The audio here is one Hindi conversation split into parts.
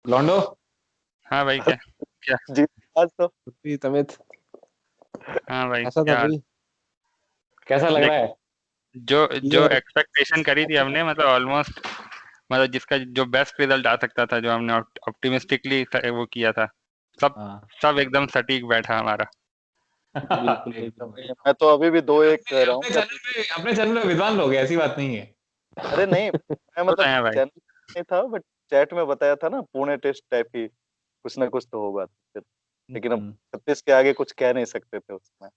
लॉन्डो। हाँ भाई, क्या क्या जी आज तो तमित हाँ भाई, ऐसा था क्या भाई। कैसा लग देख, रहा है? जो जो ये एक्सपेक्टेशन करी थी हमने, मतलब ऑलमोस्ट, मतलब जिसका जो बेस्ट रिजल्ट आ सकता था, जो हमने ऑप्टिमिस्टिकली वो किया था, सब हाँ। सब एकदम सटीक बैठा हमारा। बिल्कुल एकदम एकदम। मैं तो अभी भी 2-1 कह रहा हूँ अपने कि चैनल में विद्वान लोग हैं, ऐसी बात नहीं है। अरे नहीं मैं वो तो मतलब है भाई। चैनल नहीं था बट चैट में बताया था ना, पुणे टेस्ट टाइप ही कुछ ना कुछ तो होगा फिर। लेकिन अब हम्म। 36 के आगे कुछ कह नहीं सकते थे उसमें।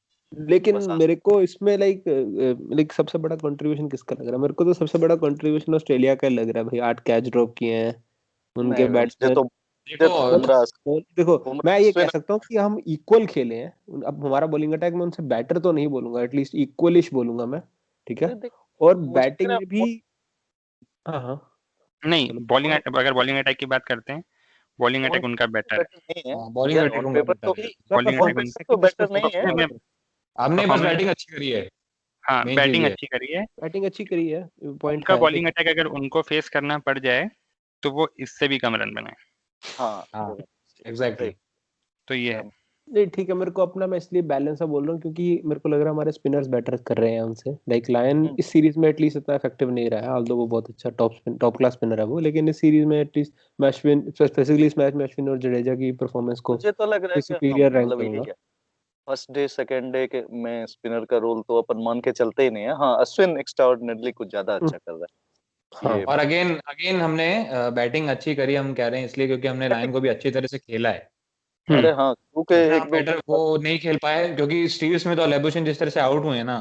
लेकिन बस मेरे को इसमें लाइक सबसे बड़ा कंट्रीब्यूशन किसका लग रहा है? मेरे को तो सबसे बड़ा कंट्रीब्यूशन ऑस्ट्रेलिया का लग रहा है भाई। 8 कैच ड्रॉप किए हैं उनके नहीं मुझे बैट्समैन। देखो बुमराह देखो, मैं ये कह अश्विन सकता हूँ कि हम इक्वल खेले हैं। अब हमारा बॉलिंग अटैक में उनसे बेटर तो नहीं बोलूंगा, एटलीस्ट इक्वलिश बोलूंगा मैं। ठीक है। अरे देख और मुझे बैटिंग ना में भी हाँ हाँ नहीं, चलो। बॉलिंग अगर बॉलिंग अटैक की बात करते हैं, बॉलिंग ऑन अटैक उनका बेटर है। बेटर नहीं है बॉलिंग यार, बैटिंग ऑन उनका पेपर तो बेटर है। मैं bowling on attack performance paper तो सेकंड बेटर नहीं है। में हमने बस परफॉर्मेंस, बैटिंग अच्छी करी है, हाँ मेन चीज बैटिंग ये। अच्छी करी है। बैटिंग अच्छी करी है, पॉइंट उनका है बॉलिंग अटैक अगर उनको फेस करना पड़ जाए, तो वो इससे भी कम रन बनाए, हाँ हाँ, वो सही एग्जैक्टली। तो ये है। है। नहीं ठीक है। मेरे को अपना, मैं इसलिए बैलेंस सा बोल रहा हूँ क्योंकि मेरे को लग रहा है हमारे स्पिनर्स बेटर कर रहे हैं उनसे। लाइक लायन हम्म, इस सीरीज में एटलीस्ट इतना इफेक्टिव नहीं रहा है, ऑल्दो वो बहुत अच्छा टॉप क्लास स्पिनर है वो। लेकिन इस सीरीज में एटलीस्ट मैं अश्विन, स्पेसिफिकली इस मैच में अश्विन और जडेजा की परफॉर्मेंस को मुझे तो लग रहा है कि हाँ सुपीरियर रैंक मतलब यही करूंगा। है, फर्स्ट डे सेकंड डे के में स्पिनर का रोल तो अपन मान के चलते ही नहीं है। हाँ अश्विन एक्स्ट्राऑर्डिनरीली कुछ ज्यादा अच्छा कर रहा है हाँ ये। और अगेन अगेन हमने बैटिंग अच्छी करी, हम कह रहे हैं इसलिए क्योंकि हमने लाइन को भी अच्छी तरह से खेला है। अरे हाँ क्योंकि वरना हम एक दो बेटर वो नहीं खेल पाए, क्योंकि स्टीव्स में तो लेबुशन जिस तरह से आउट हुए हैं ना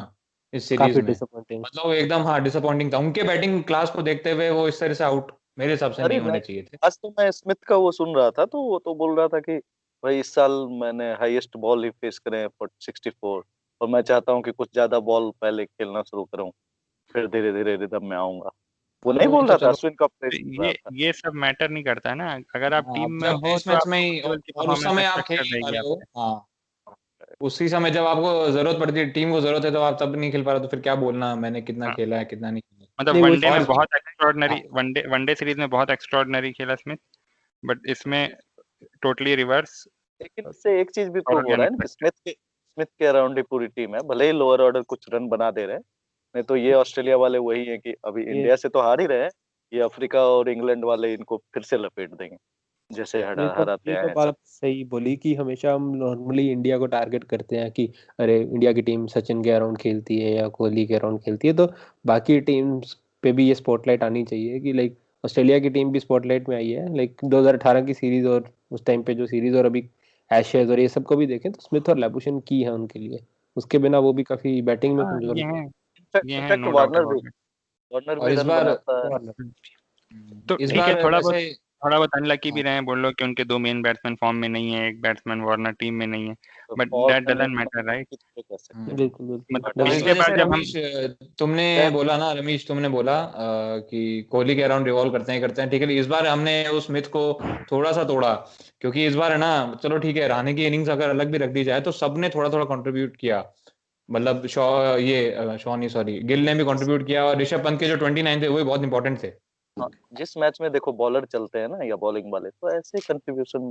इस सीरीज काफी में, डिसअपॉइंटिंग। मतलब वो एकदम हाँ डिसअपॉइंटिंग था। उनके बैटिंग क्लास को देखते हुए वो इस तरह से आउट मेरे हिसाब से अरे नहीं मैं होने चाहिए थे। आज तो मैं स्मिथ का वो सुन रहा था तो वो तो बोल रहा था कि भाई इस साल मैंने हाईएस्ट बॉल ही फेस करे हैं 64, और मैं चाहता हूँ कि कुछ ज्यादा बॉल पहले खेलना शुरू करूँ, फिर धीरे धीरे रिदम में आऊंगा। वो नहीं वो बोल तो रहा था, चलो, अश्विन का तो प्रेस कर रहा था। ये सब मैटर नहीं करता है ना। अगर आप हाँ, टीम अब में जब हो टेस्ट तो मैच आप में ही इंडिविजुअल की और उस परफॉर्मेंस समय आप एक्सपेक्ट खेल कर नहीं पा रहेगी रहे हो, आपसे। हाँ उसी समय जब आपको जरूरत पड़ती है, टीम को जरूरत है, तो आप तब नहीं खेल पा रहे, तो फिर क्या बोलना मैंने कितना हाँ, खेला है कितना नहीं खेला मतलब नहीं वो वनडे में और बहुत एक्स्ट्रॉर्डनरी, हाँ, वनडे सीरीज में बहुत एक्स्ट्रॉर्डनरी खेला स्मिथ, बट इसमें टोटली रिवर्स लेकिन इससे एक चीज भी प्रूव टोटली हो रहा है ना कि अनएक्सपेक्टेड। स्मिथ के अराउंड ही पूरी टीम है, भले ही लोअर ऑर्डर कुछ रन बना दे रहे हैं। नहीं तो ये ऑस्ट्रेलिया वाले वही है कि अभी ये इंडिया से तो हार ही रहे हैं, ये अफ्रीका और इंग्लैंड वाले इनको फिर से लपेट देंगे जैसे हराते ये आए तो हैं सब। बात सही बोली कि हमेशा हम नॉर्मली इंडिया को टारगेट करते हैं कि अरे इंडिया की टीम सचिन के अराउंड खेलती है या कोहली के अराउंड खेलती है, तो बाकी टीम्स पे भी ये स्पॉटलाइट आनी चाहिए कि लाइक ऑस्ट्रेलिया की टीम भी स्पॉटलाइट में आई है। लाइक 2018 की सीरीज और उस टाइम पे जो सीरीज और अभी एशेज और ये सब को भी देखें तो स्मिथ और लैबुशेन की है उनके लिए। उसके बिना वो भी काफी बैटिंग में हाँ कमजोर ये थे। है, ये है, in fact no doubt about it. Warner और भी इस रन बार बनाता है। तो इस ठीक है, बार वैसे थोड़ा बहुत अनलकी भी हाँ, रहे हैं, बोल लो कि उनके दो मेन बैट्समैन फॉर्म में नहीं है, एक बैट्समैन वार्नर टीम में नहीं है, तो बट दैट फॉर्म में डजंट मैटर, राइट। किस पे कर सकते हैं बिल्कुल बिल्कुल मतलब और बट इस इसके वजह बाद से जब हम, रमेश तुमने खैर बोला ना, रमेश तुमने बोला कि कोहली के अराउंड रिवॉल्व करते हैं ठीक है, इस बार हमने उस मिथ को थोड़ा सा तोड़ा, क्योंकि इस बार है ना, चलो ठीक है रहाणे की इनिंग्स अगर अलग भी रख दी जाए तो सबने थोड़ा थोड़ा कंट्रीब्यूट किया। मतलब शॉ नहीं, सॉरी, गिल ने भी कंट्रीब्यूट किया, और ऋषभ पंत के जो 29 थे वो भी बहुत इंपॉर्टेंट थे। हाँ, जिस मैच में देखो बॉलर चलते हैं ना या बॉलिंग वाले तो ऐसे कंट्रीब्यूशन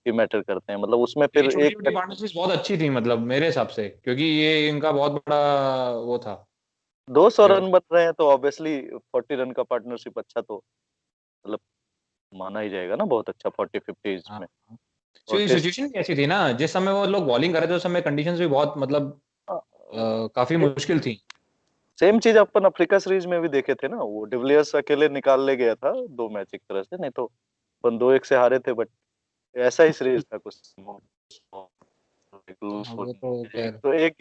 भी मैटर करते हैं, मतलब उसमें ये फिर छोटी एक छोटी पार्टनरशिप बहुत अच्छी थी, मतलब मेरे हिसाब से, क्योंकि ये इनका बहुत बड़ा वो था। 200 क्या रन बन रहे हैं तो ऑब्वियसली 40 रन का पार्टनरशिप अच्छा तो मतलब माना ही जाएगा ना, बहुत अच्छा 40-50 हाँ, में। और टेस्ट सिचुएशन कैसी थी ना जिस समय वो लोग बॉलिंग कर रहे थे, उस समय कंडीशंस भी बहुत मतलब काफी मुश्किल थी। सेम चीज अपन अफ्रीका सीरीज में भी देखे थे ना, वो डिविलियर्स अकेले निकाल ले गया था 2 मैच एक तरह से, नहीं तो अपन 2-1 से हारे थे, बट ऐसा ही सीरीज था कुछ। हाँ, वो तो खैर तो एक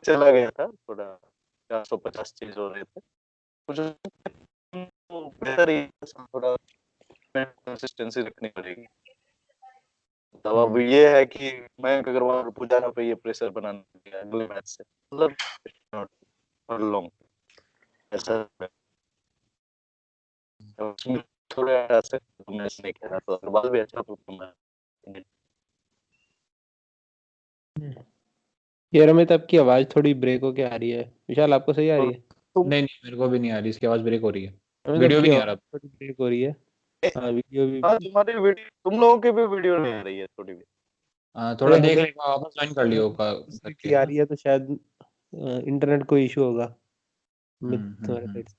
चला गया था थोड़ा, 450 चेज हो रहे थे कुछ, तो बेहतर ही थोड़ा कंसिस्टेंसी रखनी पड़ेगी। तो अब ये है कि मयंक अग्रवाल और पुजारा पे ये प्रेशर बनाना है अगले मैच से, मतलब फॉर लॉन्ग ऐसा है। उसमें थोड़ा ऐसा मैच नहीं खेला तो अग्रवाल भी अच्छा परफॉर्म। ये रमित, आपकी आवाज थोड़ी ब्रेक होके आ रही है। विशाल आपको सही आ रही है? तुम नहीं नहीं, मेरे को भी नहीं आ रही इसकी आवाज, ब्रेक हो रही है, रमित वीडियो भी आपकी नहीं आ आवाज रहा। थोड़ी ब्रेक हो रही है। हाँ वीडियो भी। हाँ तुम्हारी वीडियो, तुम लोगों की भी वीडियो नहीं आ रही है थोड़ी भी। थोड़ा अरे देख हमें लेगा, वापस ज्वाइन कर लियो का की करके आ ना। रही है तो शायद इंटरनेट कोई इशू होगा तुम्हारे हम्म। साइड से।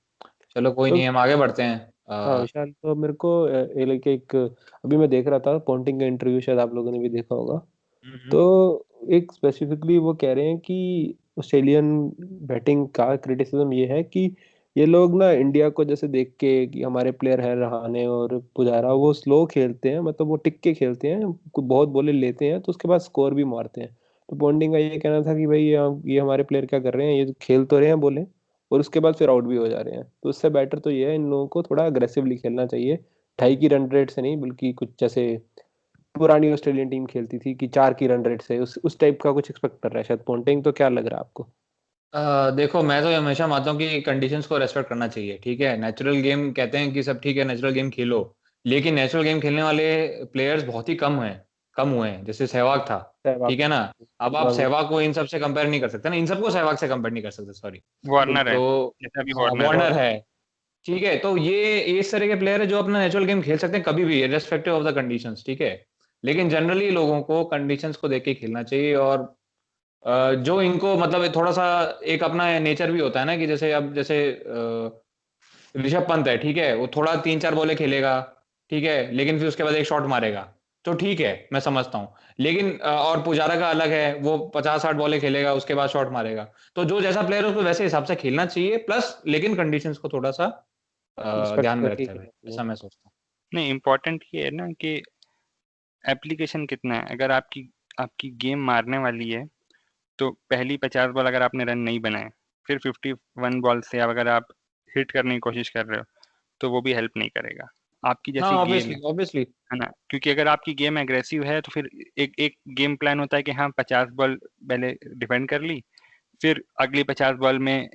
चलो कोई तो नहीं, हम आगे बढ़ते हैं। हाँ विशाल, तो मेरे को लाइक एक अभी मैं देख रहा था पॉन्टिंग का इंटरव्यू, शायद आप लोगों ने भी देखा होगा। हम्म। तो एक स्पेसिफिकली वो कह रहे हैं कि ऑस्ट्रेलियन बैटिंग का क्रिटिसिज्म ये है कि ये लोग ना इंडिया को जैसे देख के कि हमारे प्लेयर है रहाणे और पुजारा, वो स्लो खेलते हैं, मतलब वो टिक के खेलते हैं, बहुत बॉलें लेते हैं तो उसके बाद स्कोर भी मारते हैं। तो पॉन्टिंग का ये कहना था कि भाई ये हमारे प्लेयर क्या कर रहे हैं, ये तो खेल तो रहे हैं बोले और उसके बाद फिर आउट भी हो जा रहे हैं। तो उससे बेटर तो ये है इन लोगों को थोड़ा अग्रेसिवली खेलना चाहिए, ढाई की रन रेट से नहीं, बल्कि कुछ जैसे पुरानी ऑस्ट्रेलियन टीम खेलती थी कि 4 की रन रेट से, उस टाइप का कुछ एक्सपेक्ट कर रहा है शायद पॉन्टिंग। तो क्या लग रहा है आपको? देखो, मैं तो हमेशा मानता हूँ कि कंडीशंस को रेस्पेक्ट करना चाहिए। ठीक है, नेचुरल गेम कहते हैं कि सब ठीक है, नेचुरल गेम खेलो, लेकिन नेचुरल गेम खेलने वाले प्लेयर्स बहुत ही कम हुए हैं, जैसे सहवाग था। सहवाग। ठीक है ना। अब आप सहवाग। सहवाग को इन सब से कंपेयर नहीं कर सकते ना, इन सबको सहवाग से कंपेयर नहीं कर सकते, सॉरी। वार्नर है, बिल्कुल। तो जैसे अभी हाँ, वार्नर है। वार्नर है। ठीक है, तो ये इस तरह के प्लेयर है जो अपना नेचुरल गेम खेल सकते हैं कभी भी, इररेस्पेक्टिव ऑफ द कंडीशंस। ठीक है, लेकिन जनरली लोगों को कंडीशंस को देख के खेलना चाहिए। और जो इनको मतलब थोड़ा सा एक अपना नेचर भी होता है ना, कि जैसे अब जैसे ऋषभ पंत है, ठीक है, वो थोड़ा 3-4 बॉलें खेलेगा, ठीक है, लेकिन फिर उसके बाद एक शॉट मारेगा, तो ठीक है, मैं समझता हूँ। लेकिन और पुजारा का अलग है, वो 50-60 बॉलें खेलेगा, उसके बाद शॉट मारेगा। तो जो जैसा प्लेयर है उसको वैसे हिसाब से खेलना चाहिए, प्लस लेकिन कंडीशंस को थोड़ा सा रिस्पेक्ट ध्यान में करके रखते हुए, खेलना चाहिए। ऐसा मैं सोचता हूँ। नहीं, इम्पोर्टेंट ये है ना कि एप्लीकेशन कितना है। अगर आपकी आपकी गेम मारने वाली है तो पहली 50 बॉल अगर आपने रन नहीं बनाए, फिर 51 बॉल से अगर आप हिट करने की कोशिश कर रहे हो, तो वो भी हेल्प नहीं करेगा। आपकी हाँ, जैसी गेम ऑब्वियसली ऑब्वियसली। है ना, क्योंकि अगर आपकी गेम एग्रेसिव है तो फिर एक एक गेम प्लान होता है कि हाँ 50 बॉल पहले डिफेंड कर ली, फिर अगली 50 बॉल में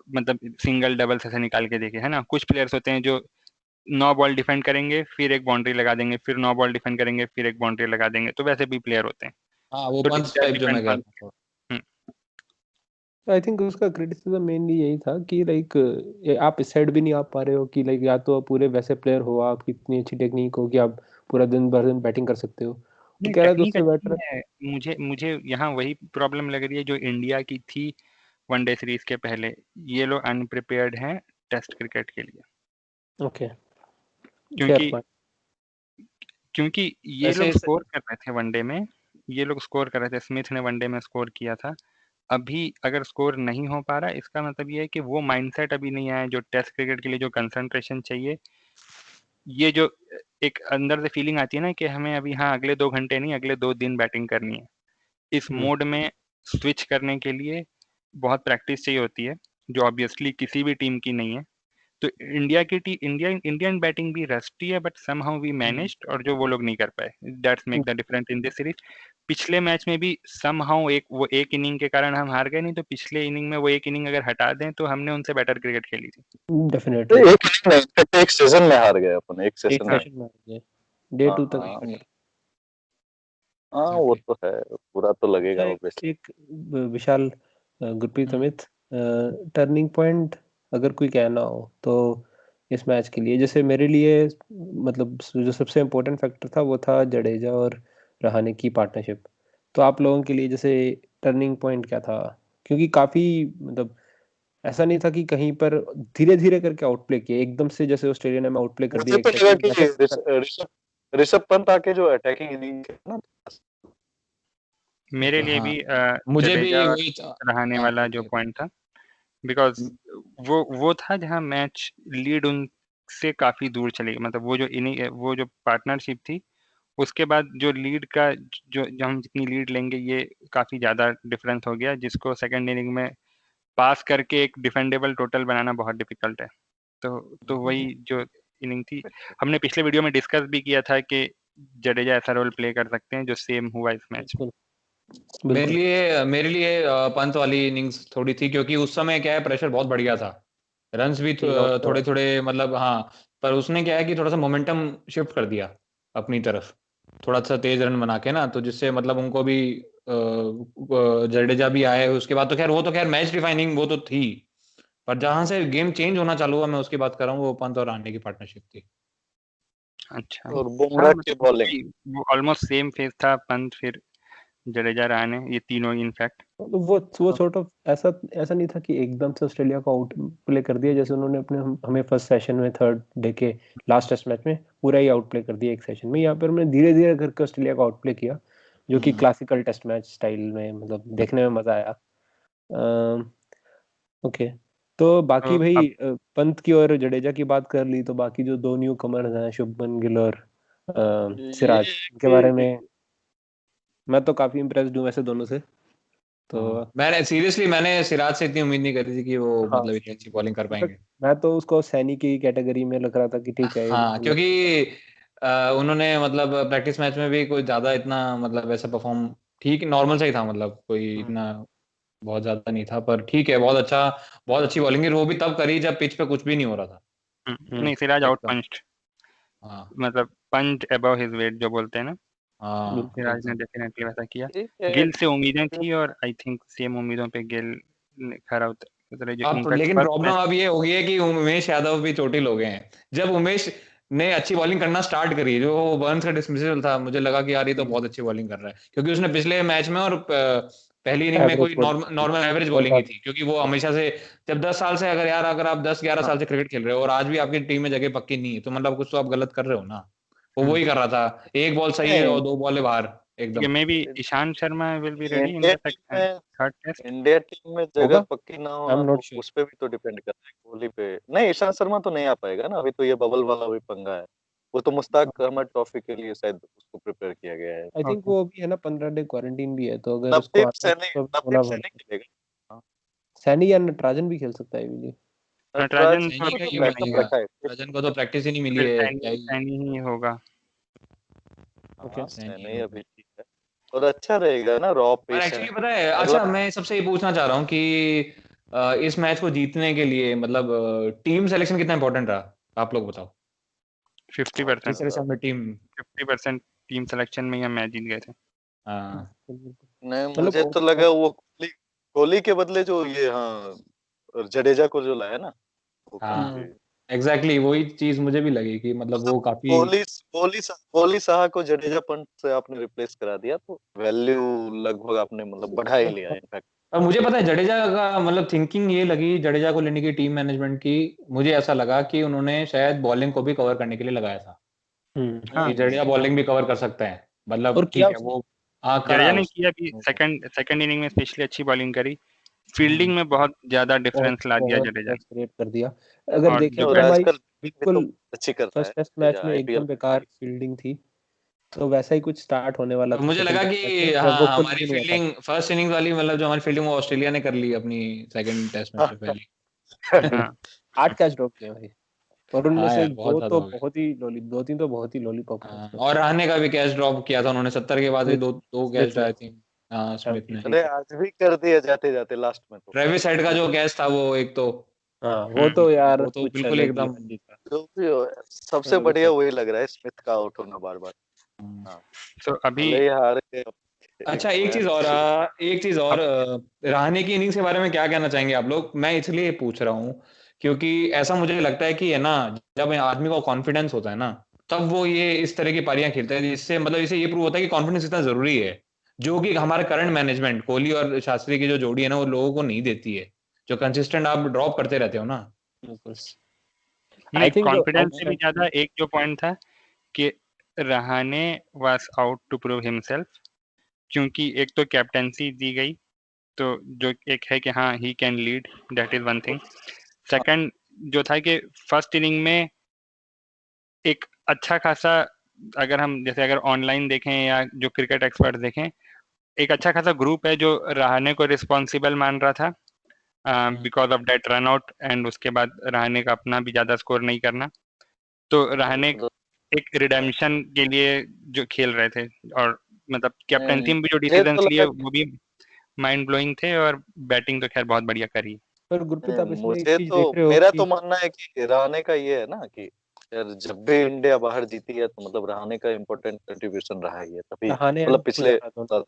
मतलब सिंगल डबल ऐसे निकाल के देखे, है ना। कुछ प्लेयर्स होते हैं जो 9 बॉल डिफेंड करेंगे, फिर एक बाउंड्री लगा देंगे, फिर 9 बॉल डिफेंड करेंगे, फिर एक बाउंड्री लगा देंगे, तो वैसे भी प्लेयर होते हैं। हाँ, वो तो पंच दैट टाइप जो मैं डिपेंड्स कह ऑन। रहा हूँ। आई थिंक उसका क्रिटिसिज्म मेनली यही था कि लाइक आप इस साइड भी नहीं आ पा रहे हो कि लाइक या तो आप पूरे वैसे प्लेयर हो, आपकी इतनी अच्छी टेक्निक हो कि आप पूरा दिन भर दिन बैटिंग कर सकते हो, तो नहीं, कह रहा है तो टेक्निक उससे अच्छी बेटर। है। मुझे मुझे यहाँ वही प्रॉब्लम लग रही है जो इंडिया की थी वनडे सीरीज के पहले। ये लोग अनप्रिपेयर्ड हैं टेस्ट क्रिकेट के लिए, ओके। फेयर क्योंकि पॉइंट। क्योंकि ये वैसे लोग स्कोर कर रहे थे वनडे में। ये लोग स्कोर कर रहे थे, स्मिथ ने वनडे में स्कोर किया था। अभी अगर स्कोर नहीं हो पा रहा, इसका मतलब ये है कि वो माइंडसेट अभी नहीं आया है जो टेस्ट क्रिकेट के लिए जो कंसंट्रेशन चाहिए। ये जो एक अंदर से फीलिंग आती है ना कि हमें अभी हाँ अगले 2 घंटे नहीं, अगले 2 दिन बैटिंग करनी है, इस मोड में स्विच करने के लिए बहुत प्रैक्टिस चाहिए होती है, जो ऑब्वियसली किसी भी टीम की नहीं है। तो इंडियन बैटिंग भी रस्टी है, बट समहाउ वी मैनेज्ड, और जो वो लोग नहीं कर पाए, that's make the difference in this series. पिछले मैच में भी समहाउ एक इनिंग के कारण हम हार गए, नहीं तो पिछले इनिंग में वो एक इनिंग अगर हटा दें तो हमने उनसे बेटर क्रिकेट खेली थी। डेफिनेटली। एक इनिंग नहीं, इनफैक्ट एक सीजन में हार गए अपन, एक एक सेशन में। हाँ, सेशन में आ गए, डे हाँ 2 तक। हाँ हाँ, वो एग्जैक्टली। तो है, बुरा तो अच्छा लगेगा एक ऑब्वियसली। एक विशाल, गुरप्रीत, अमित, टर्निंग पॉइंट अगर कोई कहना हो तो इस मैच के लिए, जैसे मेरे लिए मतलब जो सबसे इम्पोर्टेंट फैक्टर था वो था जडेजा और रहाणे की पार्टनरशिप। तो आप लोगों के लिए जैसे टर्निंग पॉइंट क्या था? क्योंकि काफी मतलब ऐसा नहीं था कि कहीं पर धीरे धीरे करके आउटप्ले किया एकदम से, जैसे ऑस्ट्रेलिया ने आउटप्ले कर दिया मुझे एक तो सेट लगा में, कि वैसा नहीं था। ऋषभ पंत आके जो अटैकिंग इनिंग ना, मेरे लिए हाँ, भी मुझे भी जडेजा और वही रहाणे हाँ, वाला जो बोलिए। पॉइंट था, बिकॉज वो था जहाँ मैच लीड उनसे काफी दूर चली गई। मतलब वो जो इनिंग, वो जो पार्टनरशिप थी, उसके बाद जो लीड का जो हम जितनी लीड लेंगे, ये काफी ज्यादा डिफरेंस हो गया, जिसको सेकंड इनिंग में पास करके एक डिफेंडेबल टोटल बनाना बहुत डिफिकल्ट है। तो वही जो इनिंग थी, हमने पिछले वीडियो में डिस्कस भी किया था कि जडेजा ऐसा रोल प्ले कर सकते हैं जो सेम हुआ इस मैच में। बिल्कुल बिल्कुल। मेरे लिए पंत वाली इनिंग्स थोड़ी थी, क्योंकि उस समय क्या है, प्रेशर बहुत बढ़ गया था, रन्स भी तीन आउट थोड़े थोड़े मतलब, हाँ। पर उसने क्या है कि थोड़ा सा मोमेंटम शिफ्ट कर दिया अपनी तरफ, थोड़ा सा तेज रन बना के ना, तो जिससे मतलब उनको भी जडेजा भी आए उसके बाद, तो खैर वो तो खैर मैच डिफाइनिंग वो तो थी। पर जहां से गेम चेंज होना चालू हुआ, मैं उसकी बात कर रहा हूँ, वो पंत और राणे की पार्टनरशिप थी। अच्छा और हाँ बुमराह की मतलब बॉलिंग वही, वो ऑलमोस्ट सेम फेज था, पंत फिर जडेजा रहाणे, ये तीनों इनफैक्ट। तो वो सॉर्ट ऑफ ऐसा ऐसा नहीं था कि एकदम से ऑस्ट्रेलिया को आउट प्ले कर दिया, जैसे उन्होंने अपने हमें फर्स्ट सेशन में थर्ड डे के लास्ट टेस्ट मैच में पूरा ही आउट प्ले कर दिया एक सेशन में। यहाँ पर उन्होंने धीरे धीरे करके ऑस्ट्रेलिया को आउट प्ले किया, जो कि क्लासिकल टेस्ट मैच स्टाइल में मतलब देखने में मजा आया। ओके, तो बाकी तो भाई अब पंत की और जडेजा की बात कर ली, तो बाकी जो दो न्यू कमर्स हैं शुभमन गिल और ये सिराज, इनके बारे कि में मैं तो काफी इम्प्रेस्ड हूँ वैसे दोनों से। तो मैंने सिराज से इतनी उम्मीद नहीं करी थी कि वो हाँ, मतलब इतनी अच्छी बॉलिंग कर पाएंगे। मैं तो उसको सैनी की कैटेगरी में लग रहा था कि ठीक है ये हाँ, क्योंकि उन्होंने मतलब प्रैक्टिस मैच में भी कोई ज्यादा इतना मतलब ऐसा परफॉर्म ठीक नॉर्मल सा ही था, मतलब कोई इतना बहुत ज्यादा नहीं था, पर ठीक है, बहुत अच्छी बॉलिंग है, वो भी तब करी जब पिच पे कुछ भी नहीं हो रहा था नहीं, सिराज आउट एकदम। पंच्ड, हाँ मतलब पंच अबव हिज वेट जो बोलते हैं ना, हाँ सिराज ने एकदम। डेफिनेटली वैसा किया। ठीक है गिल से उम्मीदें थी और आई थिंक सेम उम्मीदों पे गिल ने खरा उतरे, जो अब इनफैक्ट लेकिन फर्स्ट प्रॉब्लम मैच। अब ये हो गई है कि उमेश यादव भी चोटिल हो गए हैं। जब उमेश ने अच्छी बॉलिंग करना स्टार्ट करी, जो बर्न्स का डिसमिसल था, मुझे लगा कि यार ये तो बहुत अच्छी बॉलिंग कर रहा है, क्योंकि उसने पिछले मैच में और पहली इनिंग में एवरेज कोई बॉलिंग नॉर्मल एवरेज बहुत बॉलिंग ही थी, क्योंकि वो हमेशा से जब 10 साल से अगर आप 10-11 हाँ साल से क्रिकेट खेल रहे हो और आज भी आपकी टीम में जगह पक्की नहीं है, तो मतलब कुछ तो आप गलत कर रहे हो ना। वो वही कर रहा था, एक बॉल सही है नहीं और 2 बॉल बाहर ये एकदम। May be Ishant Sharma will be ready in India the team में थर्ड टेस्ट। इंडिया टीम में जगह होगा, पक्की ना आई एम होना नॉट तो श्योर। उस पे भी तो डिपेंड करता है, कोहली पे। नहीं, ईशांत शर्मा तो नहीं आ पाएगा ना, अभी तो ये बबल वाला भी पंगा है। वो तो मुश्ताक अहमद ट्रॉफी के लिए शायद उसको प्रिपेयर किया गया है। आई थिंक ओके, वो भी है ना, 15 डे क्वारंटीन भी है, तो अगर उसको आना है तो होना नवदीप सैनी पड़ेगा। खेलेगा। हाँ, सैनी या नटराजन भी खेल सकता है ये। नटराजन नटराजन तो सैनी को का अभी तो ये टीम में नहीं बैकअप है, बनेगा, रखा है। रजन को तो प्रैक्टिस ही नहीं मिली फिर है, क्या सैनी ही। सैनी ही होगा। ओके, हाँ, सैनी सैनी होगा। अभी ठीक है और अच्छा रहेगा ना, रॉ और पेस है। एक्चुअली पता है, अगला अच्छा मैं सबसे ये पूछना चाह रहा हूँ कि इस मैच को जीतने के लिए मतलब टीम सिलेक्शन कितना इंपॉर्टेंट रहा, आप लोग बताओ। 50%, जिस तरह से हमने टीम 50% टीम सिलेक्शन में ही हम मैच जीत गए थे। हाँ नहीं, मतलब मुझे तो लगा वो कोहली कोहली के बदले जो ये, हाँ, और जडेजा को जो लाया ना, वो हाँ काफी। एग्जैक्टली वही चीज मुझे भी लगी कि मतलब मतलब वो काफी। कोहली शाह को जडेजा पंत से आपने रिप्लेस करा दिया, तो वैल्यू लगभग आपने मतलब बढ़ा ही लिया इनफैक्ट। और मुझे पता है जडेजा का मतलब थिंकिंग ये लगी, जडेजा को लेने की टीम मैनेजमेंट की, मुझे ऐसा लगा कि उन्होंने शायद बॉलिंग को भी कवर करने के लिए लगाया था, हाँ, कि जडेजा बॉलिंग भी कवर कर सकता है, और मतलब किया ठीक है उसने। वो। हाँ करा जडेजा ने उस किया भी, सेकंड इनिंग में स्पेशली अच्छी बॉलिंग करी, फील्डिंग हम्म, में बहुत ज्यादा बहुत डिफरेंस ला दिया बहुत जडेजा डिफरेंस क्रिएट कर दिया। अगर और देखें जो तो और हमारी आजकल भी तो बिल्कुल अच्छी करता है फर्स्ट टेस्ट मैच जडेजा, में आईपीएल एकदम बेकार में। फील्डिंग थी, तो वैसा ही कुछ स्टार्ट होने वाला तो था मुझे सेकंड लगा टेस्ट मैच में कि जब वो हाँ खुद हमारी विन हुआ था। फील्डिंग फर्स्ट इनिंग वाली मतलब जो हमारी फील्डिंग वो ऑस्ट्रेलिया ने कर ली अपनी सेकंड टेस्ट मैच से पहले। हाँ 8 कैच ड्रॉप किए भाई, और उनमें हाँ से यार बहुत ज्यादा हो गए। दो तीन तो बहुत ही लॉलीपॉप है हाँ, उसमें। और रहाणे का भी कैच ड्रॉप किया था उन्होंने 70 के बाद भी स्मिथ दो दो कैच स्मिथ ने आई थिंक। हाँ स्मिथ ने। अरे आज भी कर दिया जाते जाते लास्ट में तो। ट्रेविस हेड का जो जो कैच था वो एक तो हाँ, वो तो यार वो तो कुछ बिल्कुल अलग ही एकदम। लेवल का। जो भी हो, सबसे अलग बढ़िया ही। वही लग रहा है, स्मिथ का आउट होना बार बार। हाँ, तो अभी भले ही हारे एक अच्छा मैच। एक चीज और अब रहाणे की इनिंग्स के बारे में क्या कहना चाहेंगे आप लोग, मैं इसलिए पूछ रहा हूँ क्योंकि ऐसा मुझे लगता है कि है ना, जब आदमी को कॉन्फिडेंस होता है ना, तब वो ये इस तरह की पारियां खेलता है, जिससे मतलब इसे ये प्रूव होता है कि कॉन्फिडेंस इतना जरूरी है, जो कि हमारे करंट मैनेजमेंट कोहली और शास्त्री की जो जोड़ी है ना वो लोगों को नहीं देती है, जो कंसिस्टेंट आप ड्रॉप करते रहते हो ना। बिल्कुल। नहीं, आई थिंक जो कॉन्फिडेंस से भी ज्यादा आउटस्टैंडिंग। एक जो पॉइंट था कि Rahane was out to prove himself, क्योंकि एक तो कैप्टेंसी दी गई, तो जो एक है कि हाँ he can lead, that is one thing. Second जो था कि फर्स्ट इनिंग में एक अच्छा खासा, अगर हम जैसे अगर ऑनलाइन देखें या जो क्रिकेट एक्सपर्ट देखें, एक अच्छा खासा ग्रुप है जो रहाणे को रिस्पॉन्सिबल मान रहा था because of that run out, and उसके बाद रहाणे का अपना भी ज्यादा स्कोर नहीं करना, तो रहाणे एक रिडेम्पशन के लिए जो खेल रहे थे, और मतलब कैप्टनसी में भी जो मुझे तो डिसीजंस लिए लगा वो भी माइंड ब्लोइंग थे, और बैटिंग तो खैर बहुत बढ़िया करी। पर गुरप्रीत आप इसमें एक मुझे चीज तो देख रहे हो मेरा कि तो मानना है कि रहाणे का ये है ना कि यार जब भी इंडिया बाहर जीती है तो मतलब रहाणे का इम्पोर्टेंट कंट्रीब्यूशन रहा ही है, तभी रहाणे एंड मतलब पिछले पुजारा दोनों।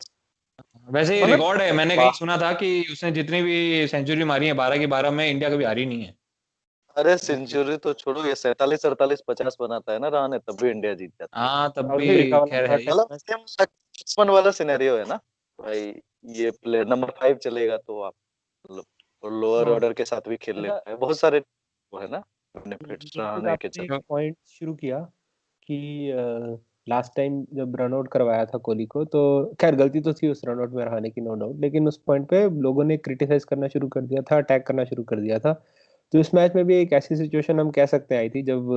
वैसे ये मतलब रिकॉर्ड है, मैंने कहीं वाह, सुना था कि उसने जितनी भी सेंचुरी मारी है 12 की 12 में इंडिया कभी हारी नहीं है। अरे सेंचुरी तो छोड़ो, ये 47 48 50 बनाता है ना रहाणे, तब भी इंडिया जीत जाती है। हाँ तब साउथ भी अफ्रीका वाला खैर है ही। मतलब सेम लक्ष्मण वाला सिनेरियो है ना भाई, ये प्लेयर नंबर 5 चलेगा तो आप मतलब लोअर हाँ ऑर्डर के साथ भी खेल अच्छा लेता है, बहुत सारे वो है ना बेनिफिट्स गुरप्रीत रहाणे के आपने एक चलते। पॉइंट शुरू किया कि लास्ट टाइम जब रन आउट करवाया था कोहली को तो खैर गलती तो थी उस रन आउट में रहाणे की, नो डाउट, लेकिन उस पॉइंट पे लोगों ने क्रिटिसाइज करना शुरू कर दिया था, अटैक करना शुरू कर दिया था। तो इस मैच में भी एक ऐसी सिचुएशन हम कह सकते हैं आई थी जब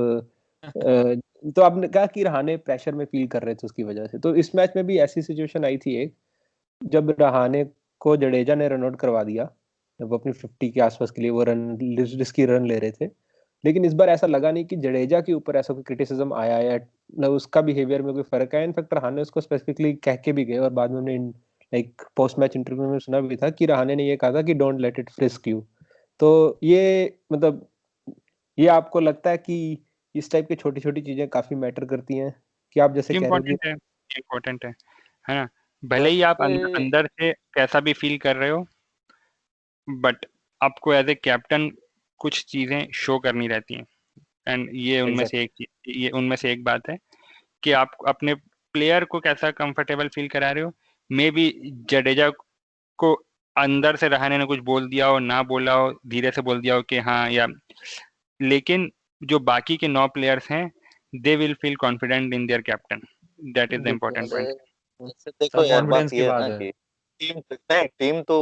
तो आपने कहा कि रहाणे प्रेशर में फील कर रहे थे उसकी वजह से, तो इस मैच में भी ऐसी सिचुएशन आई थी एक, जब रहाणे को जडेजा ने रन आउट करवा दिया, जब वो अपनी 50 के आसपास के लिए वो रन रिस्की रन ले रहे थे, लेकिन इस बार ऐसा लगा नहीं कि जडेजा के ऊपर ऐसा कोई क्रिटिसिज्म आया या मतलब उसका बिहेवियर में कोई फर्क आया। इनफैक्ट रहाणे उसको स्पेसिफिकली कह के भी गए और बाद में हमने लाइक पोस्ट मैच इंटरव्यू में सुना भी था कि रहाणे ने ये कहा था कि don't let it frisk you. तो ये मतलब ये आपको लगता है कि इस टाइप की छोटी छोटी चीजें काफी मैटर करती हैं कि आप जैसे कह रहे हो कि इम्पोर्टेंट है ना, भले ही आप वैसे अंदर से कैसा भी फील कर रहे हो, बट आपको एज ए कैप्टन कुछ चीजें शो करनी रहती हैं, एंड ये उनमें से एक बात है कि आप अपने प्लेयर को कैसा कंफर्टेबल फील करा रहे हो। मे बी जडेजा को अंदर से रहाणे ने कुछ बोल दिया हो, ना बोला हो, धीरे से बोल दिया हो कि हाँ, या लेकिन जो बाकी के 9 प्लेयर्स हैं, they will feel confident in their captain, that is the important point. वैसे देखो सब यार, कॉन्फिडेंस बात की ये है बात ना है। कि टीम तो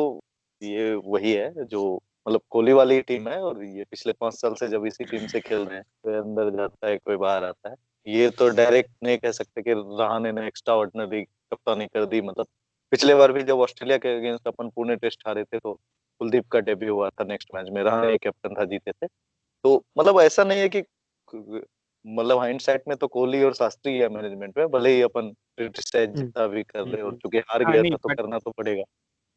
ये वही है जो मतलब कोहली वाली टीम है, और ये पिछले 5 साल से जब इसी टीम से खेल रहे हैं, कोई अंदर जाता है कोई बाहर आता है। ये तो डायरेक्ट नहीं कह सकते कि रहाणे ने एक्स्ट्रा ऑर्डिनरी कप्तानी कर दी। मतलब पिछले बार भी जब ऑस्ट्रेलिया के अगेंस्ट अपन पुणे टेस्ट हारे थे, तो कुलदीप का डेब्यू हुआ था नेक्स्ट मैच में, रहाणे कैप्टन था, जीते थे। तो मतलब ऐसा नहीं है कि मतलब हाइंडसाइट में तो कोहली और शास्त्री है मैनेजमेंट में, भले ही अपन क्रिटिसाइज जितना भी कर ले, और चूंकि हार हाँ गया नहीं, था तो बट करना तो पड़ेगा।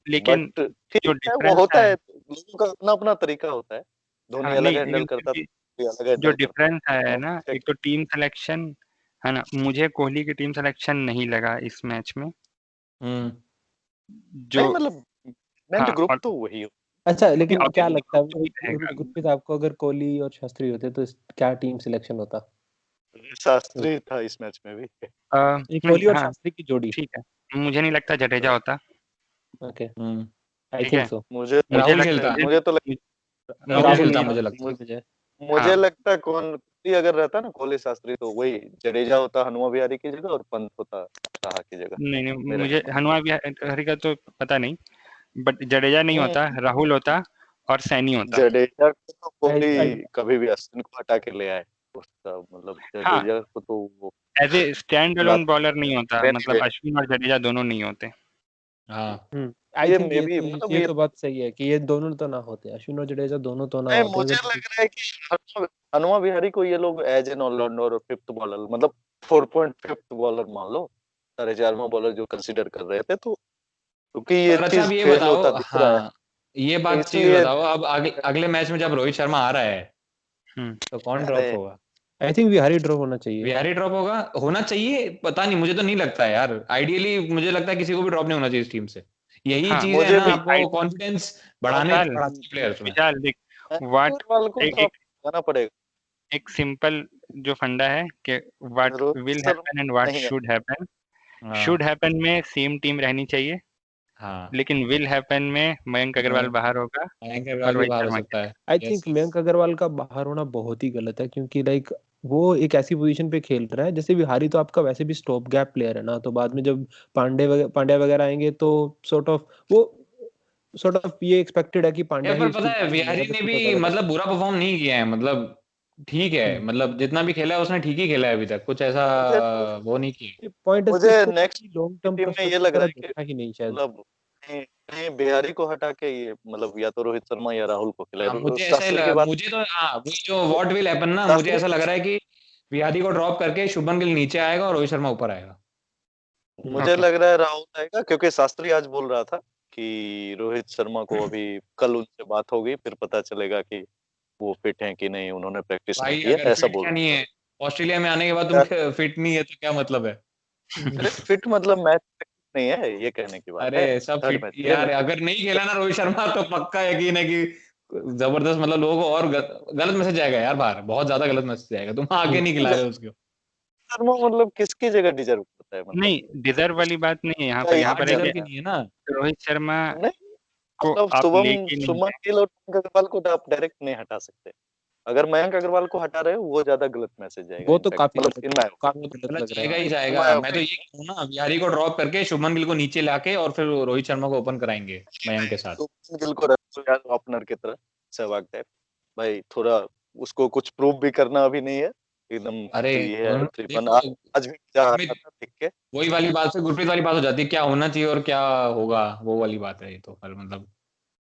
लेकिन बट ठीक जो है, वो डिफरेंस होता है, है, लोगों का अपना अपना तरीका होता है। धोनी हाँ अलग नहीं, हैंडल लेकिन करता क्योंकि था, कोहली अलग जो हैंडल करता डिफरेंस है था। ना, एक तो टीम सिलेक्शन है ना, मुझे कोहली की टीम सिलेक्शन नहीं लगा इस मैच में, हम्म। नहीं जो मतलब हाँ, ग्रुप और तो वही हो। अच्छा, नहीं, लेकिन क्या लगता है ऑब्वियसली रहेगा। गुरप्रीत आपको, अगर कोहली और शास्त्री होते तो क्या टीम सिलेक्शन होता? शास्त्री था इस मैच में भी। ये नहीं, कोहली और हाँ शास्त्री की जोड़ी। ठीक है, मुझे नहीं लगता जडेजा होता, ओके, हम्म। आई ठीक थिंक है, सो। मुझे मुझे राहुल लगता खेलता, मुझे मुझे तो मुझे राहुल राहुल खेलता नहीं, मुझे शास्त्री लगता। की बजाय। हाँ मुझे लगता है कौन कोहली अगर रहता ना, कोहली शास्त्री, तो वही जडेजा होता हनुमा विहारी की जगह, और पंत होता साहा की जगह, नहीं नहीं, मेरे मुझे हिसाब हनुमा विहारी का तो पता नहीं, बट जडेजा नहीं से। होता, राहुल होता और सैनी होता। जडेजा को तो आई आई कोहली कभी भी अश्विन को हटा के ले आए, उसका मतलब हाँ, जडेजा को तो वो as a stand alone bowler नहीं होता, मतलब अश्विन और जडेजा दोनों नहीं होते। हाँ आई ये थिंक मे भी मतलब ये ये तो बात सही है कि ये दोनों तो ना होते, अश्विन और जडेजा दोनों तो ना नहीं, होते मुझे अगर। लग रहा है कि हनुमा विहारी को ये लोग एज एन ऑलराउंडर और फिफ्थ बॉलर, मतलब 4.5 बॉलर मान लो, 4.5वां बॉलर जो कंसीडर कर रहे थे, तो क्योंकि ये पर अच्छा अब चीज ये फेल बताओ, होता दिख रहा है, हाँ ये तो बात चीज इसलिए बताओ, अब अगले मैच में जब रोहित शर्मा आ रहा है हम्म तो कौन ड्रॉप अरे होगा? आई थिंक विहारी ड्रॉप होना चाहिए। विहारी ड्रॉप होगा, होना चाहिए, पता नहीं, मुझे तो नहीं लगता है यार, आइडियली मुझे लगता है किसी को भी ड्रॉप नहीं होना चाहिए इस टीम से। यही हाँ, चीज है मुझे ना, भी आपको कॉन्फिडेंस बढ़ाने विशाल बढ़ाती है प्लेयर्स में। विशाल देख, वाट वाल को एक तो एक जाना पड़ेगा। एक सिंपल जो फंडा है कि what Rohit will Sharma happen and what नहीं है। Should happen. हाँ शुड हैपन में सेम टीम रहनी चाहिए, हाँ। लेकिन विल हैपन में मयंक अग्रवाल मैं बाहर होगा मयंक और अग्रवाल भी रोहित बाहर हो शर्मा सकता खेलेगा। है। आई यस। थिंक मयंक अग्रवाल का बाहर होना बहुत ही गलत है, क्योंकि लाइक वो एक ऐसी पोजीशन पे खेल रहा है, जैसे विहारी तो आपका वैसे भी स्टॉप गैप प्लेयर है ना, तो बाद में जब पांड्या वगैरह आएंगे तो सॉर्ट ऑफ ये एक्सपेक्टेड है कि पांड्या यार ही पर उसकी पता है जगह विहारी लेगा, तो ने फिर वो भी ज्यादा मतलब बेटर बुरा परफॉर्म नहीं किया है, मतलब ठीक है, है। मतलब जितना भी खेला है उसने ठीक ही खेला है अभी तक, कुछ ऐसा मुझे तो वो नहीं किया। पॉइंट है मुझे उसको नेक्स्ट कभी लॉन्ग टर्म टीम में ये प्रोस्पेक्ट की लग रहा तरह है कि देखा ही नहीं शायद। मतलब कहीं कहीं बिहारी को हटा के ये मतलब या तो रोहित शर्मा या राहुल को हाँ खिलाए। मुझे ऐसा ही शास्त्री की बात, मुझे तो हाँ वही जो व्हाट विल हैपन ना, मुझे शास्त्री ऐसा लग रहा है कि विहारी को ड्रॉप करके शुभमन गिल नीचे आएगा और रोहित शर्मा ऊपर आएगा। मुझे ओके, लग रहा है राहुल आएगा, क्योंकि शास्त्री आज बोल रहा था कि रोहित शर्मा को अभी कल उनसे बात होगी, फिर पता चलेगा कि वो फिट हैं कि नहीं, उन्होंने प्रैक्टिस नहीं भाई की है, अगर ऐसा फिट बोल क्या रहा नहीं है, ऑस्ट्रेलिया में आने के बाद था। तुम फिट नहीं है तो क्या मतलब है? अरे फिट मतलब मैच नहीं है, ये कहने की बात अरे है। सब थर्ड फिट मैच, ये यार, नहीं। अगर नहीं खेला ना रोहित शर्मा तो पक्का यकीन है कि जबरदस्त, मतलब लोगों को और गलत मैसेज जाएगा यार बाहर, बहुत ज्यादा गलत मैसेज जाएगा, तुम आगे नहीं खिला रहे हो उसको। शर्मा मतलब किसकी जगह डिजर्व करता है, मतलब नहीं डिजर्व वाली बात नहीं है यहाँ क्या पर, यहाँ ये पर है डिजर्व कि की नहीं है ना। रोहित शर्मा नहीं, को मतलब आप शुभम लेके नहीं शुभमन गिल और मयंक अग्रवाल को तो आप डायरेक्ट नहीं हटा सकते। अगर मयंक अग्रवाल को हटा रहे हो वो ज्यादा गलत मैसेज जाएगा, वो तो इनफैक्ट काफी मतलब गलत इन माय काफी गलत गलत लग रहा जाएगा है। ही जाएगा। मैं तो ये कहूँ ना, बिहारी को ड्रॉप करके शुभमन गिल को नीचे लाके और फिर रोहित शर्मा को ओपन कराएंगे मयंक के साथ। शुभमन गिल को रखो यार ओपनर की तरह, सहवाग टाइप भाई, थोड़ा उसको कुछ प्रूव भी करना अभी नहीं है, एकदम अरे फ्री है, फ्री फन। देखो आज भी मजा आ अमित, रहा था देख के। वही वाली बात से गुरप्रीत वाली बात हो जाती है, क्या होना चाहिए और क्या होगा, वो वाली बात है ये तो फिर मतलब।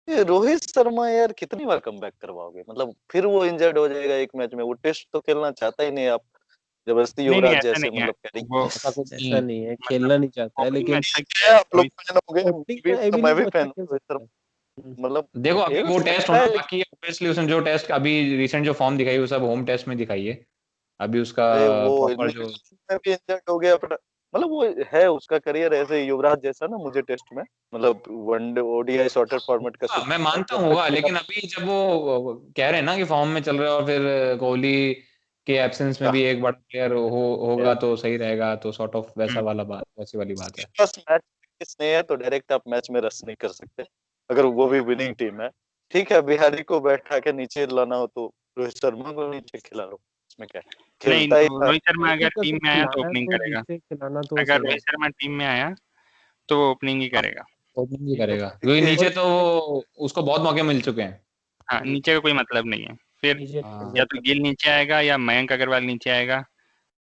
ये रोहित शर्मा यार कितनी बार कमबैक करवाओगे, मतलब फिर वो इंजर्ड हो जाएगा एक मैच में, वो टेस्ट तो खेलना चाहता ही नहीं, आप जबरदस्ती नहीं नहीं युवराज ऐसा जैसे नहीं है मतलब कैरी वो ऐसा कुछ नहीं ऐसा है। नहीं है, मतलब खेलना नहीं चाहता है, ओपनिंग में लेकिन अच्छा है, किया है आप लोग रोहित। फैन हो गए, ओपनिंग में आई मैं बिलीव भी वो अच्छा फैन खेल हूँ रोहित सकता है। शर्मा, मतलब देखो अभी खेल वो टेस्ट सकता होना है लेकिन बाकी है, ऑब्वियसली उसने जो टेस्ट अभी रिसेंट जो फॉर्म दिखाई वो सब होम टेस्ट में दिखाई है। अभी उसका भाई वो प्रॉपर जो एलिमिनेशन में भी इंजर्ड हो गया अपना, मतलब वो है उसका करियर ऐसे ही युवराज जैसा ना, मुझे टेस्ट में मतलब वनडे ओडीआई शॉर्टेड फॉर्मेट का हाँ, सूट मैं करता है मानता जब हूँ तक होगा, खेला। लेकिन अभी जब वो कह रहे हैं ना कि फॉर्म में चल रहा है और फिर कोहली के एब्सेंस में भी एक बड़ा प्लेयर होगा तो सही रहेगा, तो सॉर्ट ऑफ वैसा वाला बात, वैसी वाली बात उसके है। पास मैच प्रैक्टिस नहीं है तो डायरेक्ट आप मैच में रस नहीं कर सकते, अगर वो भी विनिंग टीम है। ठीक है, बिहारी को बैठा के नीचे लाना हो तो रोहित शर्मा को नीचे खिला लो, इसमें क्या है? नहीं खेलता ही था। रोहित शर्मा अगर एक अगर टीम में आया तो खिलाना है ओपनिंग तो करेगा। नीचे खिलाना तो अगर सही रोहित है। शर्मा टीम में आया तो वो ओपनिंग ही करेगा। ओपनिंग ही ये तो करेगा बात क्योंकि देखिए नीचे और तो उसको बहुत मौके मिल चुके हैं। हाँ नीचे का कोई मतलब नहीं है फिर, नीचे हाँ या तो गिल नीचे आएगा या मयंक अग्रवाल नीचे आएगा,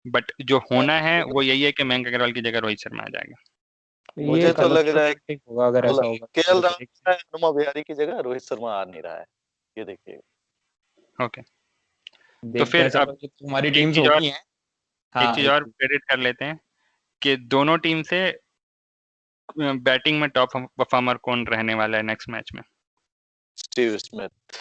बट जो होना है वो यही है कि मयंक अग्रवाल की जगह रोहित शर्मा आ जाएगा। ये मुझे एक तो अलग लग रहा है थिंकिंग होगा अगर ऐसा होगा तो केएल मेरे को राहुल है, हनुमा विहारी की जगह रोहित शर्मा आ नहीं रहा है, ये देखिए। ओके तो देखते फिर हैं, चलो अब कि तुम्हारी एक टीम्स चीज और होती हैं। एक हाँ चीज एक और चीज। क्रेडिट कर लेते हैं कि दोनों टीम से बैटिंग में टॉप परफॉर्मर कौन रहने वाला है नेक्स्ट मैच में। Steve Smith.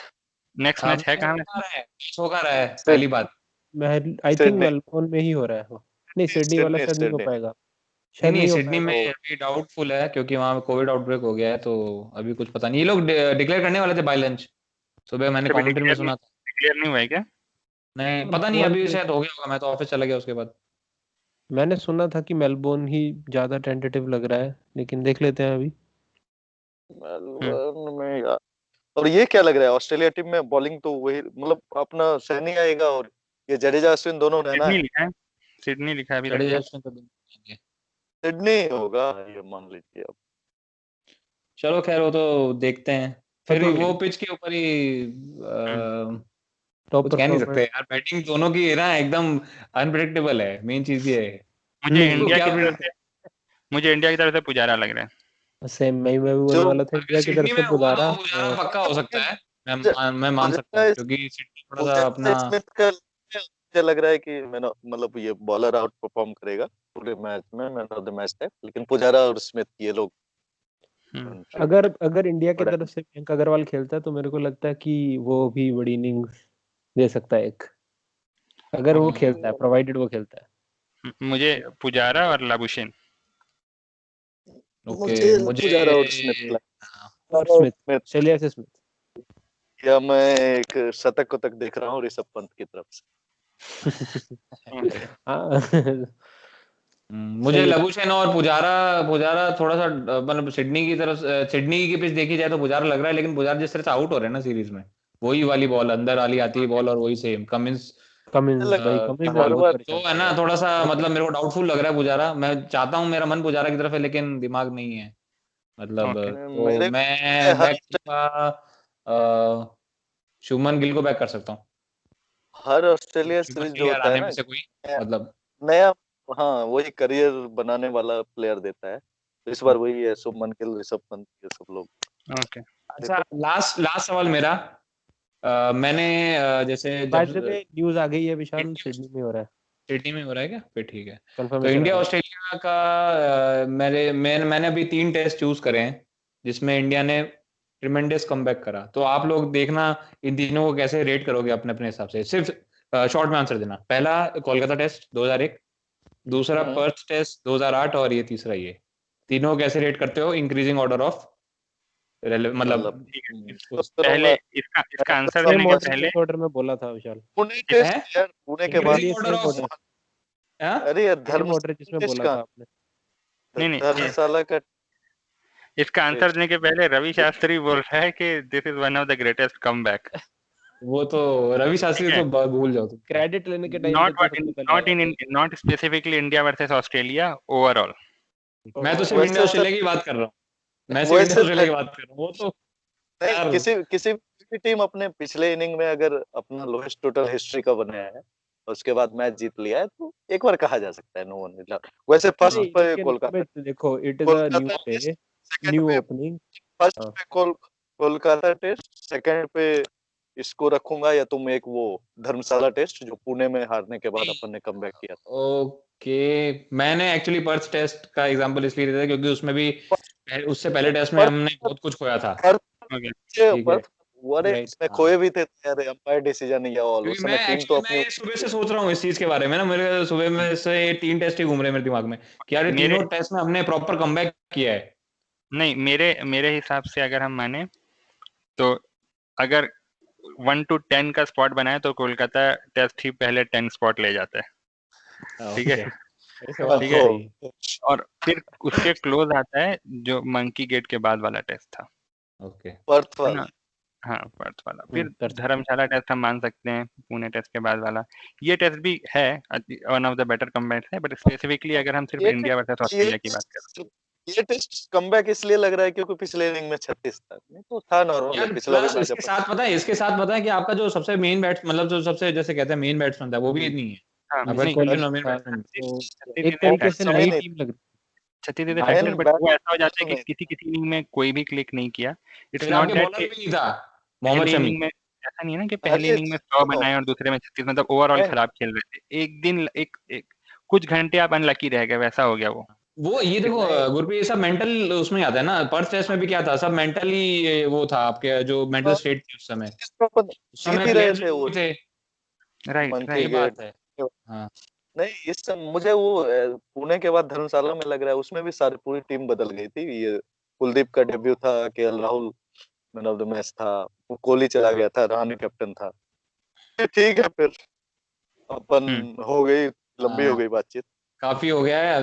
नेक्स्ट मैच है मैच कहाँ होगा रहा है, मैच होगा रहा है, सिड- पहली बात। आई थिंक सिडनी मेलबोर्न में ही हो रहा है वो। नहीं, सिडनी वाला सिडनी शायद नहीं हो सिडनी पाएगा, नहीं शायद नहीं, नहीं हो सिडनी में पाएगा। ओ, अभी डाउटफुल है क्योंकि वहाँ कोविड आउटब्रेक हो गया है, तो अभी कुछ पता नहीं। ये लोग डिक्लेयर करने वाले थे बाय लंच, सुबह मैंने अभी कमेंट्री में सुना था। डिक्लेयर नहीं हुआ है क्या। नहीं अब पता नहीं, हुआ अभी नहीं। शायद हो गया होगा, मैं तो ऑफिस चला गया उसके बाद। मैंने सुना था कि मेलबोर्न ही ज्यादा टेंटेटिव लग रहा है, लेकिन देख लेते हैं अभी। मेलबर्न में यार। और ये क्या लग रहा है, ऑस्ट्रेलिया टीम में बॉलिंग तो वही मतलब अपना सैनी आएगा और ये जडेजा अश्विन दोनों रहना सिडनी है। लिखा है, सिडनी लिखा है अभी तक जडेजा तो। अश्विन तो देंगे। सिडनी होगा, ये मान लीजिए अब। चलो खैर वो तो देखते हैं, हाँ, फिर तो वो पिच के ऊपर ही टॉप कुछ कह नहीं परफॉर्मर सकते यार, बैटिंग दोनों की है ना एकदम अनप्रिडिक्टेबल है, मेन चीज ये है। मुझे नहीं, तो इंडिया क्या की तरफ से मुझे इंडिया की तरफ से पुजारा लग रहा है। सेम मैं भी जो बोलने वाला था, अगर इंडिया की सिडनी तरफ से में हुआ पुजारा तो पुजारा और पक्का हो सकता है। मैं मान सकता हूँ पुजारा क्योंकि सिडनी थोड़ा सा पुजारा अपना। स्मिथ का मुझे लग रहा है कि मैंने मतलब ये बॉलर आउट परफॉर्म करेगा पूरे मैच में, मैन ऑफ द मैच है, लेकिन पुजारा और स्मिथ ये लोग हम्म, अगर अगर इंडिया की बड़ा तरफ से मयंक अग्रवाल खेलता है तो मेरे को लगता है कि वो भी बड़ी इनिंग्स दे सकता है एक, अगर वो ओके खेलता है, प्रोवाइडेड वो खेलता है। मुझे पुजारा और लाबुशेन। ओके मुझे मुझे पुजारा और स्मिथ और लगा। स्मिथ, स्मिथ ऑस्ट्रेलिया से स्मिथ। या मैं एक शतक को तक देख रहा हूँ ऋषभ पंत की तरफ से। ओके हाँ मुझे सही है। लबुशेन और पुजारा पुजारा थोड़ा सा मतलब सिडनी की तरफ सिडनी की पिच देखी जाए तो पुजारा लग रहा है, लेकिन पुजारा जिस तरह से आउट हो रहे हैं ना सीरीज में, वही वाली बॉल अंदर वाली आती है बॉल और वही सेम कमिंस कमिंस भाई, कमिंस हर बहुत बार तो परेशान है कर ना, रहा है। थोड़ा सा मतलब मेरे को डाउटफुल लग रहा है पुजारा। मैं चाहता हूँ, मेरा मन पुजारा की तरफ है लेकिन दिमाग नहीं है, मतलब ओके तो मेरे मैं हर बैक शुभमन गिल को बैक कर सकता हूँ। हर ऑस्ट्रेलिया शुभमन सीरीज गिल जो या होता है रहने में ना, से कोई, मतलब नया, हाँ वही करियर बनाने वाला प्लेयर देता है, तो इस बार वही है, शुभमन गिल ऋषभ पंत ये सब लोग। ओके अच्छा, देखो लास्ट लास्ट सवाल मेरा। मैंने जैसे बाय जब द वे न्यूज आ गई है विशाल, इंडिया सिडनी में हो रहा है, सिडनी में हो रहा है क्या, फिर ठीक है। तो कंफर्मेशन आ इंडिया गई। ऑस्ट्रेलिया का मैंने अभी 3 टेस्ट चूज करे हैं जिसमें इंडिया ने ट्रिमेंडस कमबैक करा, तो आप लोग देखना इन तीनों को कैसे रेट करोगे अपने अपने हिसाब से, सिर्फ शॉर्ट में आंसर देना। पहला कोलकाता टेस्ट 2001, दूसरा हम्म, पर्थ टेस्ट 2008 और ये तीसरा ये। तीनों को कैसे रेट करते हो इंक्रीजिंग ऑर्डर ऑफ मतलब ठीक है तो पहले इसका आंसर सेम देने के ऑर्डर पहले जिस ऑर्डर में बोला था विशाल, पुणे है टेस्ट यार, पुणे के बाद increasing order same of order अरे यार सेम ऑर्डर जिसमें टेस्ट बोला का था आपने। नहीं धर्मशाला का इसका आंसर देने के पहले रवि शास्त्री बोल रहा है कि this is one of the greatest comeback वो तो रवि शास्त्री ठीक है। तो भूल जाओ तुम। क्रेडिट लेने के टाइम पे तो सबसे पहले not specifically India versus Australia overall मैं तो सिर्फ वैसे इंडिया सर- ऑस्ट्रेलिया की बात कर रहा हूँ, मैं सिर्फ इंडिया वैसे ऑस्ट्रेलिया की बात कर रहा हूँ। वो तो नहीं, यार किसी भी टीम अपने पिछले इनिंग में अगर अपना लोएस्ट टोटल हिस्ट्री का बनाया है और उसके बाद मैच जीत लिया है तो एक बार कहा जा सकता है नो वन। वैसे फर्स्ट नहीं, पे लेकिन कोलकाता अबे देखो इट इज अ न्यू पे सेकंड न्यू पे ओपनिंग। फर्स्ट हाँ। पे कोलकाता टेस्ट, सेकंड पे इसको रखूंगा या तुम एक वो धर्मशाला टेस्ट जो पुणे में हारने के बाद अपन ने कमबैक किया था। ओके, मैंने एक्चुअली पर्थ टेस्ट का एग्जांपल इसलिए दिया था क्योंकि उसमें भी उससे पहले टेस्ट में हमने बहुत कुछ खोया था। ओके ठीक है, अरे Right. इसमें खोए भी थे यार, अंपायर डिसीजन या ऑल क्योंकि उस मैं समय टीम तो एक्चुअली अपनी मैं सुबह से सोच रहा हूँ इस चीज के बारे में ना, मेरे सुबह में से 3 टेस्ट ही घूम रहे हैं मेरे दिमाग में कि यार ये मेरे तीनों टेस्ट में हमने प्रॉपर कमबैक किया है। नहीं मेरे हिसाब से अगर हम माने तो अगर 1 to 10 का स्पॉट बनाए तो कोलकाता टेस्ट ही पहले 10 स्पॉट ले जाता है ठीक है ठीक है और फिर उसके क्लोज आता है जो मंकी गेट के बाद वाला टेस्ट था ओके, पर्थ है वाला। ना हाँ पर्थ वाला फिर पर्थ। धर्मशाला टेस्ट हम मान सकते हैं पुणे टेस्ट के बाद वाला ये टेस्ट भी है one of the better comebacks है बट स्पेसिफिकली अगर हम सिर्फ ये इंडिया वर्सेस ऑस्ट्रेलिया की बात करें ये टेस्ट कमबैक इसलिए लग रहा है क्योंकि पिछले इनिंग में 36 था, नहीं तो था नॉर्मल यार पिछला भी प्लस मैच इसके साथ पता है कि आपका जो सबसे मेन बैट्स मतलब जो सबसे जैसे कहते हैं मेन बैट्समैन था वो भी नहीं है हाँ आपका नहीं क्वालिटी कोहली मेन था, बैट्समैन। तो एक तरीके से समय नई नहीं टीम लग रही छत्तीस इज Main फैक्टर बट वो ऐसा हो जाता है कि नहीं। किसी इनिंग में कोई भी क्लिक नहीं किया इट्स फिर नॉट आपके दैट बॉलर भी नहीं था मोहम्मद पहले शमी। इनिंग में ऐसा नहीं है ना कि पहले अरे इनिंग में 100 बनाए और दूसरे में 36 मतलब ओवरऑल नहीं। खराब खेल रहे थे एक दिन एक कुछ घंटे आप अनलकी रह गए वैसा हो गया वो ये देखो गुरप्रीत, ये सब मेंटल उसमें आता है ना। पर्थ टेस्ट में भी क्या था, सब मेंटली वो था आपके जो मेंटल स्टेट थी उस समय जीत ही रहे थे वो थे। राइट मंकी ये गेट। बात है। हाँ नहीं इस समय मुझे वो पुणे के बाद धर्मशाला में लग रहा है उसमें भी सारी पूरी टीम बदल गई थी। ये कुलदीप का डेब्यू था, KL Rahul man of the match था, वो कोहली चला गया था, रहाणे कैप्टन था। ठीक है फिर अपन हो गई, लंबी हो गई बातचीत। काफी हो गया है,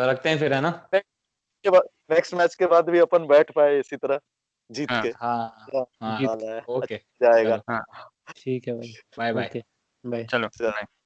रखते हैं फिर, है ना। के बाद नेक्स्ट मैच के बाद भी अपन बैठ पाए इसी तरह जीत हाँ के। हाँ हाँ जीत वाला है ओके जाएगा। हाँ ठीक है भाई, बाय बाय। Okay bye. चलो चलो। bye.